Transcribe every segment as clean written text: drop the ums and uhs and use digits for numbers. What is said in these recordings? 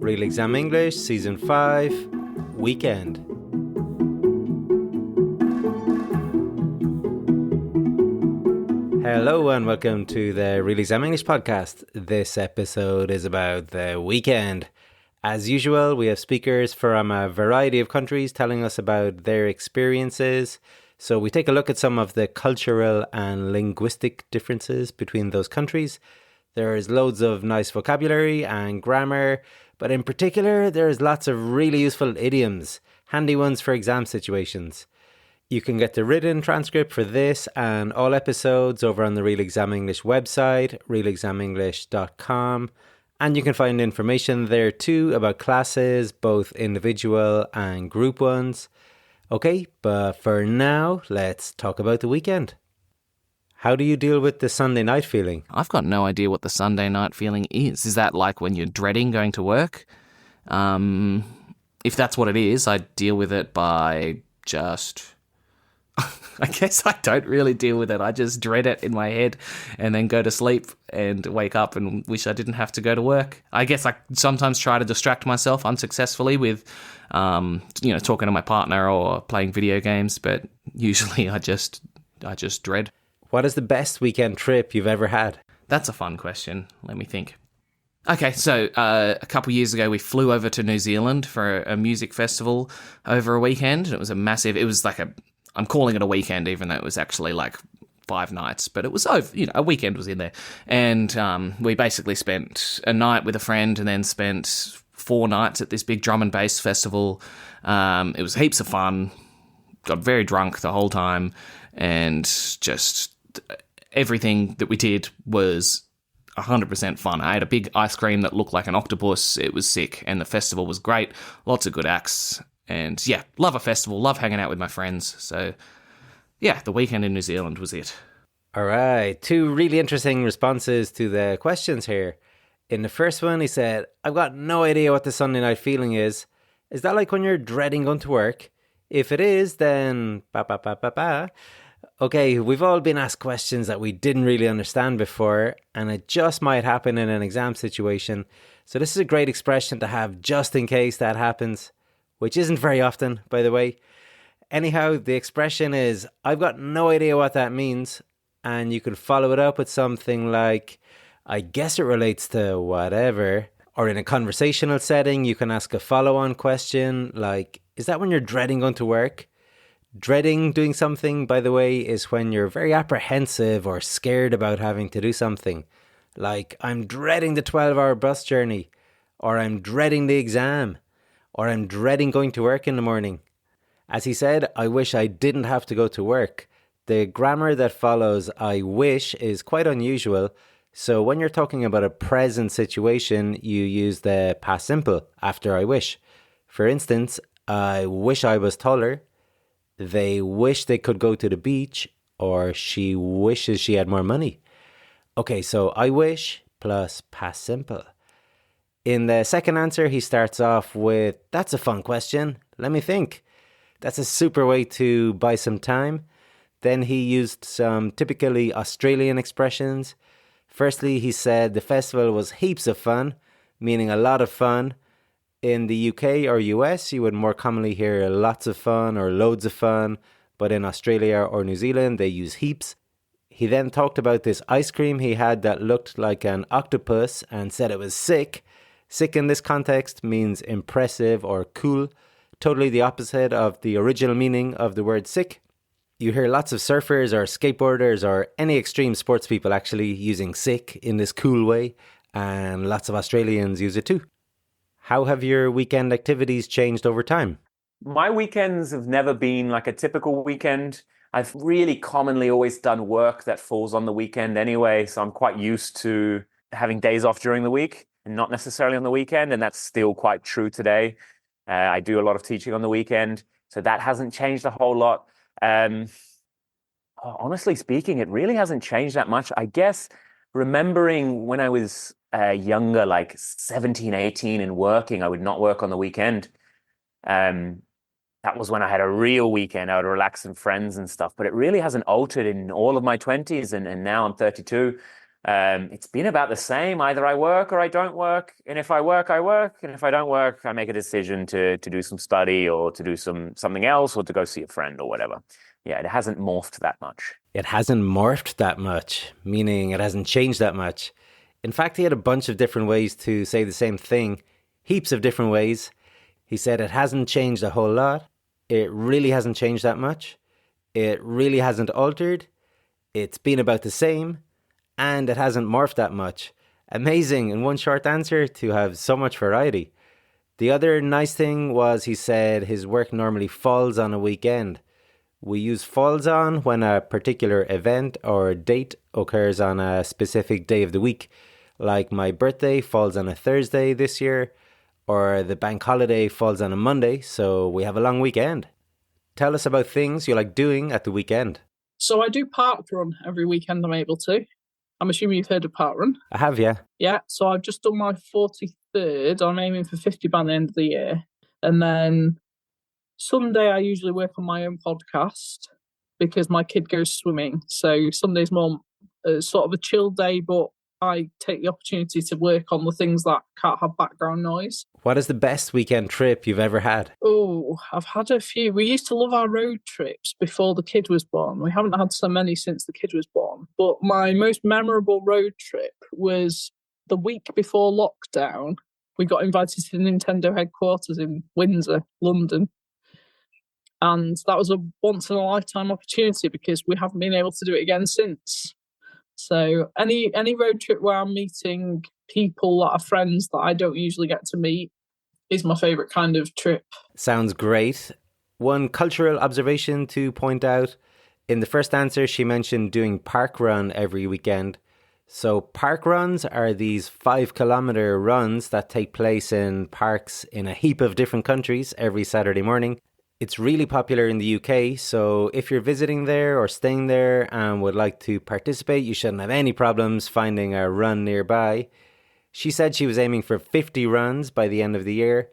Real Exam English, Season 5, Weekend. Hello and welcome to the Real Exam English podcast. This episode is about the weekend. As usual, we have speakers from a variety of countries telling us about their experiences. So we take a look at some of the cultural and linguistic differences between those countries. There is loads of nice vocabulary and grammar, but in particular, there is lots of really useful idioms, handy ones for exam situations. You can get the written transcript for this and all episodes over on the Real Exam English website, realexamenglish.com. And you can find information there too about classes, both individual and group ones. Okay, but for now, let's talk about the weekend. How do you deal with the Sunday night feeling? I've got no idea what the Sunday night feeling is. Is that like when you're dreading going to work? If that's what it is, I deal with it by just... I guess I don't really deal with it. I just dread it in my head and then go to sleep and wake up and wish I didn't have to go to work. I guess I sometimes try to distract myself unsuccessfully with, talking to my partner or playing video games, but usually I just dread. What is the best weekend trip you've ever had? That's a fun question. Let me think. Okay, so a couple of years ago, we flew over to New Zealand for a music festival over a weekend. It was I'm calling it a weekend, even though it was actually like 5 nights, but it was over, a weekend was in there. And we basically spent a night with a friend and then spent 4 nights at this big drum and bass festival. It was heaps of fun, got very drunk the whole time, and just everything that we did was 100% fun. I had a big ice cream that looked like an octopus. It was sick, and the festival was great. Lots of good acts. And yeah, love a festival, love hanging out with my friends. So yeah, the weekend in New Zealand was it. All right, 2 really interesting responses to the questions here. In the first one, he said, I've got no idea what the Sunday night feeling is. Is that like when you're dreading going to work? If it is, then Okay, we've all been asked questions that we didn't really understand before, and it just might happen in an exam situation. So this is a great expression to have just in case that happens, which isn't very often, by the way. Anyhow, the expression is, I've got no idea what that means, and you could follow it up with something like, I guess it relates to whatever. Or in a conversational setting, you can ask a follow-on question like, is that when you're dreading going to work? Dreading doing something, by the way, is when you're very apprehensive or scared about having to do something. Like, I'm dreading the 12-hour bus journey, or I'm dreading the exam, or I'm dreading going to work in the morning. As he said, I wish I didn't have to go to work. The grammar that follows I wish is quite unusual, so when you're talking about a present situation, you use the past simple after I wish. For instance, I wish I was taller. They wish they could go to the beach, or she wishes she had more money. Okay, so I wish plus past simple. In the second answer, he starts off with, that's a fun question. Let me think. That's a super way to buy some time. Then he used some typically Australian expressions. Firstly, he said the festival was heaps of fun, meaning a lot of fun. In the UK or US, you would more commonly hear lots of fun or loads of fun, but in Australia or New Zealand, they use heaps. He then talked about this ice cream he had that looked like an octopus and said it was sick. Sick in this context means impressive or cool, totally the opposite of the original meaning of the word sick. You hear lots of surfers or skateboarders or any extreme sports people actually using sick in this cool way, and lots of Australians use it too. How have your weekend activities changed over time? My weekends have never been like a typical weekend. I've really commonly always done work that falls on the weekend anyway, so I'm quite used to having days off during the week and not necessarily on the weekend, and that's still quite true today. I do a lot of teaching on the weekend, so that hasn't changed a whole lot. Honestly speaking, it really hasn't changed that much. I guess remembering when I was younger, like 17, 18 and working, I would not work on the weekend. That was when I had a real weekend. I would relax with friends and stuff, but it really hasn't altered in all of my 20s. And now I'm 32. It's been about the same. Either I work or I don't work. And if I work, I work. And if I don't work, I make a decision to do some study or to do something else or to go see a friend or whatever. Yeah, it hasn't morphed that much. It hasn't morphed that much, meaning it hasn't changed that much. In fact, he had a bunch of different ways to say the same thing, heaps of different ways. He said it hasn't changed a whole lot. It really hasn't changed that much. It really hasn't altered. It's been about the same. And it hasn't morphed that much. Amazing in one short answer to have so much variety. The other nice thing was he said his work normally falls on a weekend. We use falls on when a particular event or date occurs on a specific day of the week. Like my birthday falls on a Thursday this year, or the bank holiday falls on a Monday, so we have a long weekend. Tell us about things you like doing at the weekend. So I do park run every weekend I'm able to. I'm assuming you've heard of park run. I have, yeah. Yeah, so I've just done my 43rd. I'm aiming for 50 by the end of the year. And then Sunday I usually work on my own podcast because my kid goes swimming. So Sunday's more sort of a chill day, but I take the opportunity to work on the things that can't have background noise. What is the best weekend trip you've ever had? Oh, I've had a few. We used to love our road trips before the kid was born. We haven't had so many since the kid was born. But my most memorable road trip was the week before lockdown. We got invited to the Nintendo headquarters in Windsor, London. And that was a once-in-a-lifetime opportunity because we haven't been able to do it again since. So any road trip where I'm meeting people that are friends that I don't usually get to meet is my favourite kind of trip. Sounds great. One cultural observation to point out. In the first answer, she mentioned doing park run every weekend. So park runs are these 5-kilometre runs that take place in parks in a heap of different countries every Saturday morning. It's really popular in the UK, so if you're visiting there or staying there and would like to participate, you shouldn't have any problems finding a run nearby. She said she was aiming for 50 runs by the end of the year.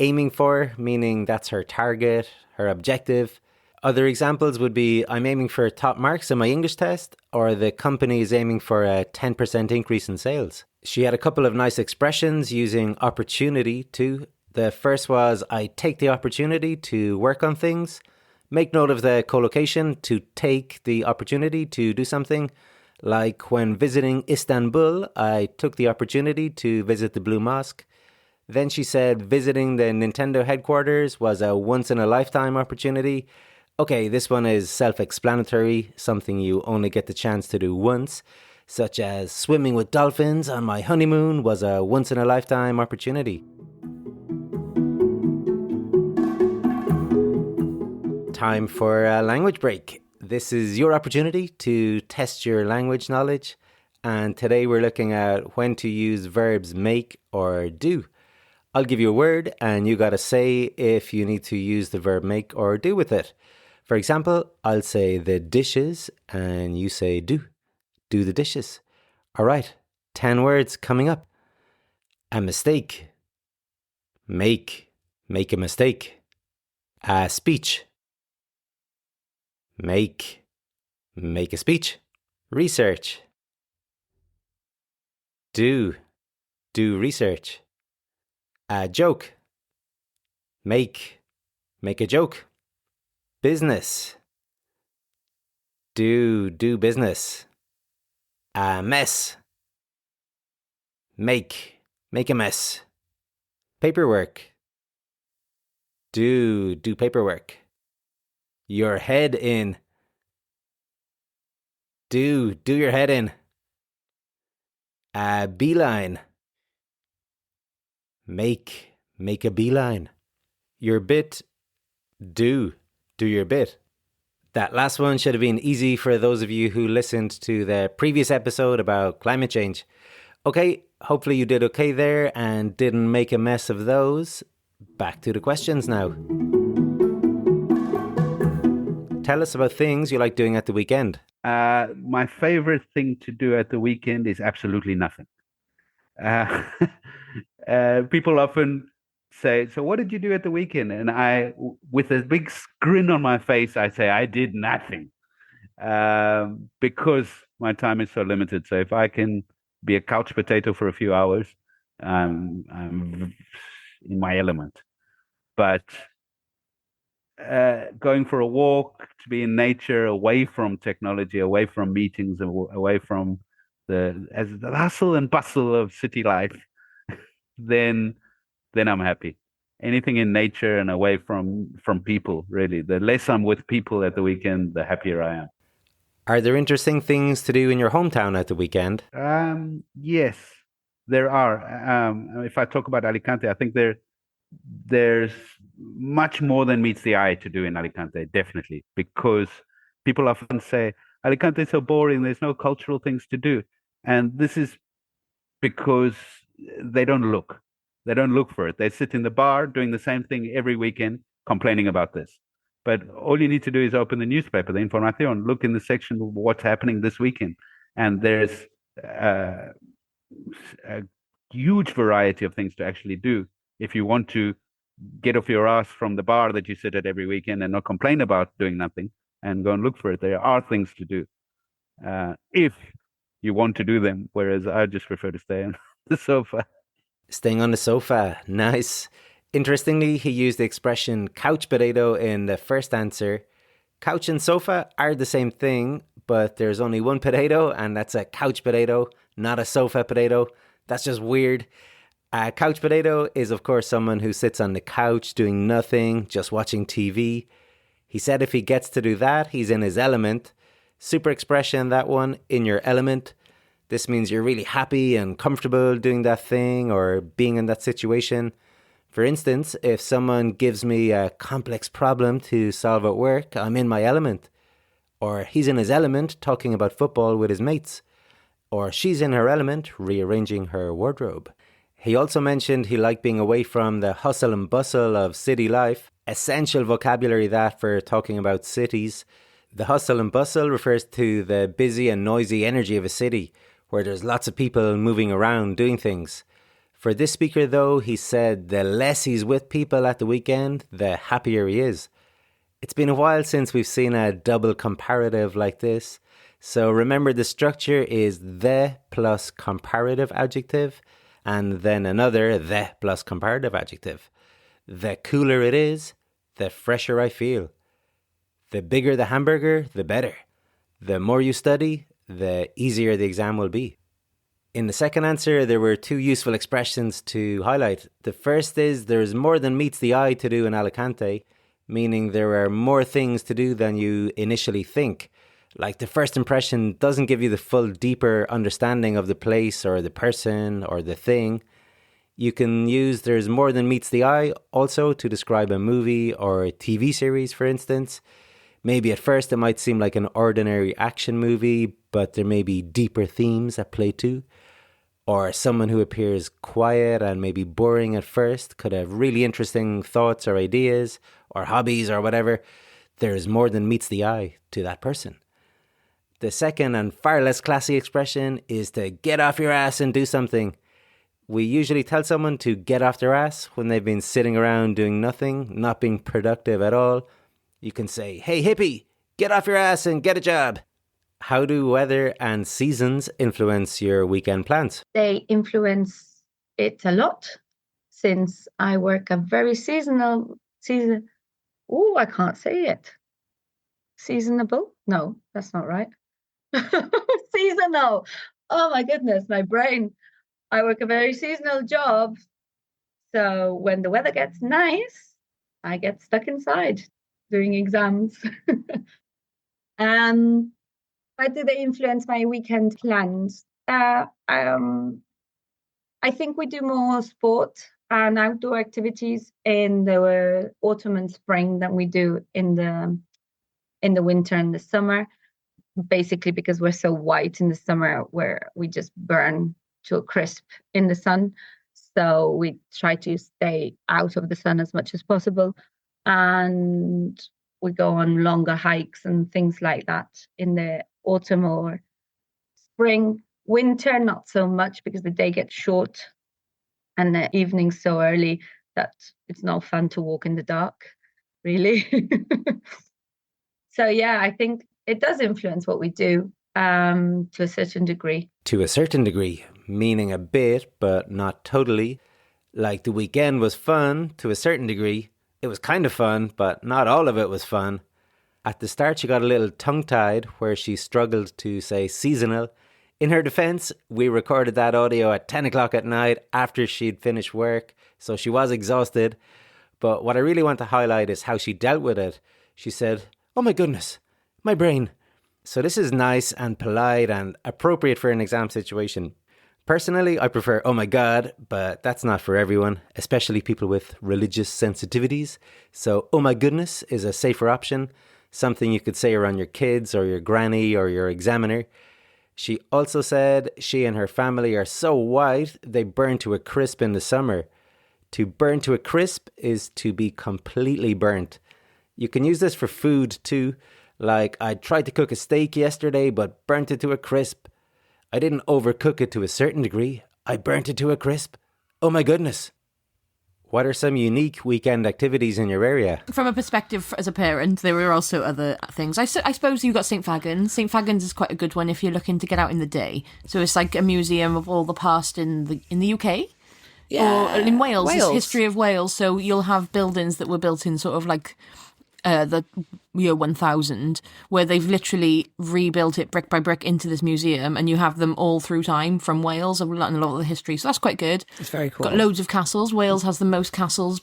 Aiming for, meaning that's her target, her objective. Other examples would be, I'm aiming for top marks in my English test, or the company is aiming for a 10% increase in sales. She had a couple of nice expressions using opportunity too. The first was, I take the opportunity to work on things. Make note of the collocation, to take the opportunity to do something. Like when visiting Istanbul, I took the opportunity to visit the Blue Mosque. Then she said visiting the Nintendo headquarters was a once-in-a-lifetime opportunity. Okay, this one is self-explanatory, something you only get the chance to do once, such as swimming with dolphins on my honeymoon was a once-in-a-lifetime opportunity. Time for a language break. This is your opportunity to test your language knowledge, and today we're looking at when to use verbs make or do. I'll give you a word and you gotta say if you need to use the verb make or do with it. For example, I'll say the dishes and you say do. Do the dishes. All right, 10 words coming up. A mistake. Make a mistake. A speech. Make a speech. Research. Do research. A joke. Make a joke. Business. Do business. A mess. Make a mess. Paperwork. Do paperwork. Your head in. Do your head in. A beeline. Make a beeline. Your bit. Do your bit. That last one should have been easy for those of you who listened to the previous episode about climate change. Okay, hopefully you did okay there and didn't make a mess of those. Back to the questions now. Tell us about things you like doing at the weekend. My favorite thing to do at the weekend is absolutely nothing. People often say, so what did you do at the weekend? And I, with a big grin on my face, I say, I did nothing. Because my time is so limited. So if I can be a couch potato for a few hours, I'm in my element. But going for a walk, to be in nature, away from technology, away from meetings, away from the hustle and bustle of city life, then I'm happy. Anything in nature and away from people, really. The less I'm with people at the weekend, the happier I am. Are there interesting things to do in your hometown at the weekend? Yes, there are. If I talk about Alicante, I think there's much more than meets the eye to do in Alicante, definitely, because people often say Alicante is so boring. There's no cultural things to do, and this is because they don't look. They don't look for it. They sit in the bar doing the same thing every weekend, complaining about this. But all you need to do is open the newspaper, the Información, look in the section of what's happening this weekend. And there's a huge variety of things to actually do if you want to get off your ass from the bar that you sit at every weekend and not complain about doing nothing and go and look for it. There are things to do if you want to do them, whereas I just prefer to stay on the sofa. Staying on the sofa. Nice. Interestingly, he used the expression couch potato in the first answer. Couch and sofa are the same thing, but there's only one potato, and that's a couch potato, not a sofa potato. That's just weird. A couch potato is, of course, someone who sits on the couch doing nothing, just watching TV. He said if he gets to do that, he's in his element. Super expression, that one, in your element. This means you're really happy and comfortable doing that thing or being in that situation. For instance, if someone gives me a complex problem to solve at work, I'm in my element. Or he's in his element talking about football with his mates. Or she's in her element rearranging her wardrobe. He also mentioned he liked being away from the hustle and bustle of city life. Essential vocabulary that for talking about cities. The hustle and bustle refers to the busy and noisy energy of a city, where there's lots of people moving around doing things. For this speaker, though, he said the less he's with people at the weekend, the happier he is. It's been a while since we've seen a double comparative like this. So remember, the structure is the plus comparative adjective, and then another the plus comparative adjective. The cooler it is, the fresher I feel. The bigger the hamburger, the better. The more you study, the easier the exam will be. In the second answer, there were two useful expressions to highlight. The first is there's more than meets the eye to do in Alicante, meaning there are more things to do than you initially think. Like the first impression doesn't give you the full, deeper understanding of the place or the person or the thing. You can use there's more than meets the eye also to describe a movie or a TV series, for instance. Maybe at first it might seem like an ordinary action movie, but there may be deeper themes at play too. Or someone who appears quiet and maybe boring at first could have really interesting thoughts or ideas or hobbies or whatever. There's more than meets the eye to that person. The second and far less classy expression is to get off your ass and do something. We usually tell someone to get off their ass when they've been sitting around doing nothing, not being productive at all. You can say, hey hippie, get off your ass and get a job. How do weather and seasons influence your weekend plans? They influence it a lot since I work a very seasonal season. Oh, I can't say it. Seasonable? No, that's not right. Seasonal. Oh my goodness, my brain. I work a very seasonal job. So when the weather gets nice, I get stuck inside doing exams. How do they influence my weekend plans? I think we do more sport and outdoor activities in the autumn and spring than we do in the winter and the summer. Basically, because we're so white in the summer, where we just burn to a crisp in the sun. So we try to stay out of the sun as much as possible, and we go on longer hikes and things like that in the autumn or spring. Winter, not so much, because the day gets short and the evening's so early that it's not fun to walk in the dark, really. So yeah, I think it does influence what we do. to a certain degree. To a certain degree, meaning a bit, but not totally. Like the weekend was fun to a certain degree. It was kind of fun, but not all of it was fun. At the start, she got a little tongue-tied where she struggled to say seasonal. In her defense, we recorded that audio at 10 o'clock at night after she'd finished work, so she was exhausted. But what I really want to highlight is how she dealt with it. She said, "Oh my goodness, my brain." So this is nice and polite and appropriate for an exam situation. Personally, I prefer "oh my god," but that's not for everyone, especially people with religious sensitivities. So "oh my goodness" is a safer option, something you could say around your kids or your granny or your examiner. She also said she and her family are so white they burn to a crisp in the summer. To burn to a crisp is to be completely burnt. You can use this for food too, like I tried to cook a steak yesterday but burnt it to a crisp. I didn't overcook it to a certain degree. I burnt it to a crisp. Oh my goodness. What are some unique weekend activities in your area? From a perspective as a parent, there were also other things. I suppose you've got St. Fagans. St. Fagans is quite a good one if you're looking to get out in the day. So it's like a museum of all the past in the UK. Yeah. Or in Wales. It's history of Wales. So you'll have buildings that were built in sort of like the year 1000, where they've literally rebuilt it brick by brick into this museum, and you have them all through time from Wales and a lot of the history. So that's quite good. It's very cool. Got loads of castles. Wales has the most castles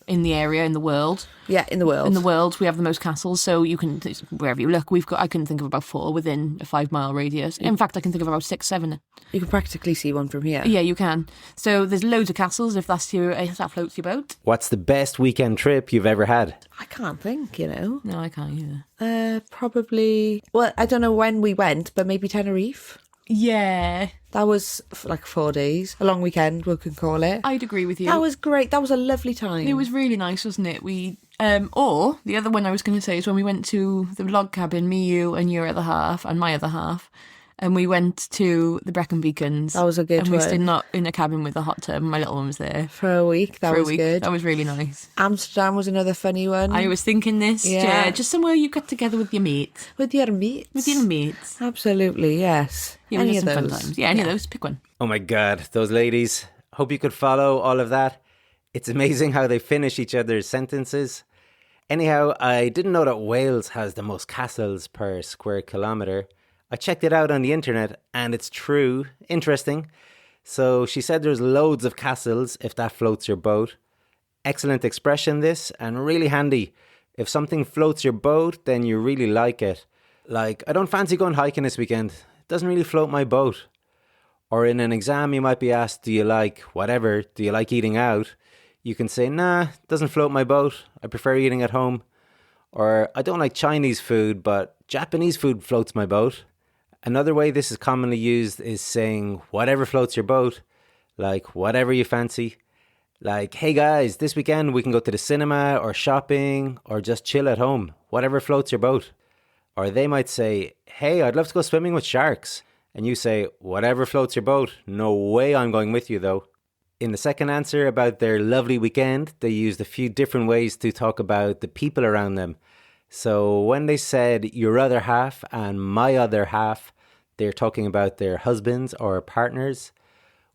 in the area, in the world. Yeah, in the world. In the world, we have the most castles. So you can, wherever you look, I can think of about 4 within a 5-mile radius. In fact, I can think of about 6, 7. You can practically see one from here. Yeah, you can. So there's loads of castles if that floats your boat. What's the best weekend trip you've ever had? I can't think, you know. No, I can't either. Probably, well, I don't know when we went, but maybe Tenerife. Yeah. That was like 4 days, a long weekend, we can call it. I'd agree with you. That was great. That was a lovely time. It was really nice, wasn't it? We, or the other one I was going to say is when we went to the log cabin, me, you, and your other half, and my other half, and we went to the Brecon Beacons. That was a good and one. And we stayed not in a cabin with a hot tub. My little one was there for a week. That was good. That was really nice. Amsterdam was another funny one. I was thinking this. Yeah, just somewhere you get together with your mates. With your mates. Absolutely, yes. Yeah, any of those. Fun times. Yeah, any of those. Pick one. Oh my god, those ladies. Hope you could follow all of that. It's amazing how they finish each other's sentences. Anyhow, I didn't know that Wales has the most castles per square kilometre. I checked it out on the internet and it's true. Interesting. So she said there's loads of castles if that floats your boat. Excellent expression this, and really handy. If something floats your boat, then you really like it. Like, I don't fancy going hiking this weekend. It doesn't really float my boat. Or in an exam you might be asked, do you like eating out? You can say, nah, doesn't float my boat. I prefer eating at home. Or I don't like Chinese food, but Japanese food floats my boat. Another way this is commonly used is saying whatever floats your boat, like whatever you fancy. Like, hey guys, this weekend we can go to the cinema or shopping or just chill at home, whatever floats your boat. Or they might say, hey, I'd love to go swimming with sharks. And you say, whatever floats your boat, no way I'm going with you though. In the second answer about their lovely weekend, they used a few different ways to talk about the people around them. So when they said your other half and my other half, they're talking about their husbands or partners.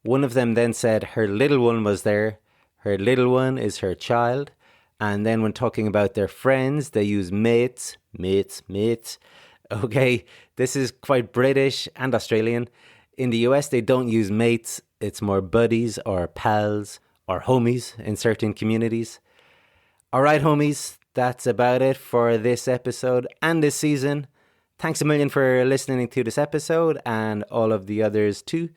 One of them then said her little one was there. Her little one is her child. And then when talking about their friends, they use mates. Okay, this is quite British and Australian. In the US, they don't use mates. It's more buddies or pals or homies in certain communities. All right, homies. That's about it for this episode and this season. Thanks a million for listening to this episode and all of the others too.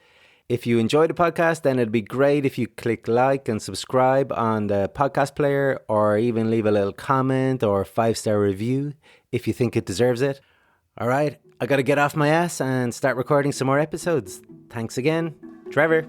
If you enjoyed the podcast, then it'd be great if you click like and subscribe on the podcast player, or even leave a little comment or 5-star review if you think it deserves it. All right, I got to get off my ass and start recording some more episodes. Thanks again, Trevor.